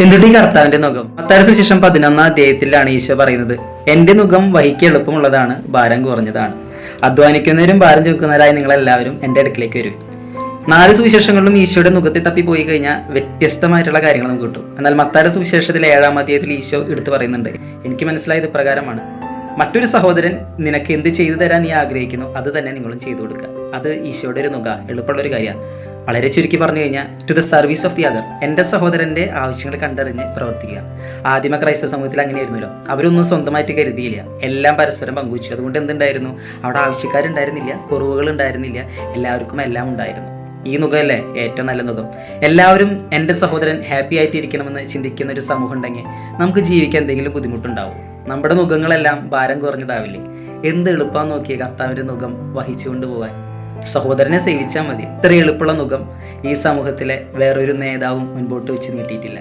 എന്തുട്ടി കർത്താവിന്റെ നുകം. മത്തായിയുടെ സുവിശേഷം 11-ാം അധ്യായത്തിലാണ് ഈശോ പറയുന്നത്, എന്റെ നുകം വഹിക്ക് എളുപ്പമുള്ളതാണ്, ഭാരം കുറഞ്ഞതാണ്. അധ്വാനിക്കുന്നവരും ഭാരം ചുമക്കുന്നവരായി നിങ്ങളെല്ലാവരും എന്റെ അടുക്കിലേക്ക് വരും. 4 സുവിശേഷങ്ങളിലും ഈശോയുടെ നുഖത്തെ തപ്പി പോയി കഴിഞ്ഞാൽ വ്യത്യസ്തമായിട്ടുള്ള കാര്യങ്ങൾ നമുക്ക് കിട്ടും. എന്നാൽ മത്തായിയുടെ സുവിശേഷത്തിലെ 7-ാം അധ്യായത്തിൽ ഈശോ എടുത്തു പറയുന്നുണ്ട്, എനിക്ക് മനസ്സിലായത് പ്രകാരമാണ്, മറ്റൊരു സഹോദരൻ നിനക്ക് എന്ത് ചെയ്തു തരാൻ നീ ആഗ്രഹിക്കുന്നു അത് തന്നെ നിങ്ങളും ചെയ്തു കൊടുക്കുക. അത് ഈശോയുടെ ഒരു നുക, എളുപ്പമുള്ള ഒരു കാര്യമാണ്. വളരെ ചുരുക്കി പറഞ്ഞു കഴിഞ്ഞാൽ, to the service of the other, എൻ്റെ സഹോദരൻ്റെ ആവശ്യങ്ങൾ കണ്ടറിഞ്ഞ് പ്രവർത്തിക്കുക. ആദിമ ക്രൈസ്തവ സമൂഹത്തിൽ അങ്ങനെയായിരുന്നല്ലോ, അവരൊന്നും സ്വന്തമായിട്ട് കരുതിയില്ല, എല്ലാം പരസ്പരം പങ്കുവച്ചു. അതുകൊണ്ട് എന്തുണ്ടായിരുന്നു, അവിടെ ആവശ്യക്കാരുണ്ടായിരുന്നില്ല, കുറവുകൾ ഉണ്ടായിരുന്നില്ല, എല്ലാവർക്കും എല്ലാം ഉണ്ടായിരുന്നു. ഈ നുഖമല്ലേ ഏറ്റവും നല്ല നുഖം. എല്ലാവരും എൻ്റെ സഹോദരൻ ഹാപ്പി ആയിട്ട് ഇരിക്കണമെന്ന് ചിന്തിക്കുന്ന ഒരു സമൂഹം ഉണ്ടെങ്കിൽ നമുക്ക് ജീവിക്കാൻ എന്തെങ്കിലും ബുദ്ധിമുട്ടുണ്ടാവും. നമ്മുടെ നുഖങ്ങളെല്ലാം ഭാരം കുറഞ്ഞതാവില്ലേ? എന്ത് എളുപ്പമാണെന്ന് നോക്കിയ കർത്താവിൻ്റെ നുഖം വഹിച്ചുകൊണ്ട് പോകാൻ. സഹോദരനെ സേവിച്ചാൽ മതി. ഇത്ര എളുപ്പമുള്ള നുഖം ഈ സമൂഹത്തിലെ വേറൊരു നേതാവും മുൻപോട്ട് വെച്ച് നീട്ടിയിട്ടില്ല.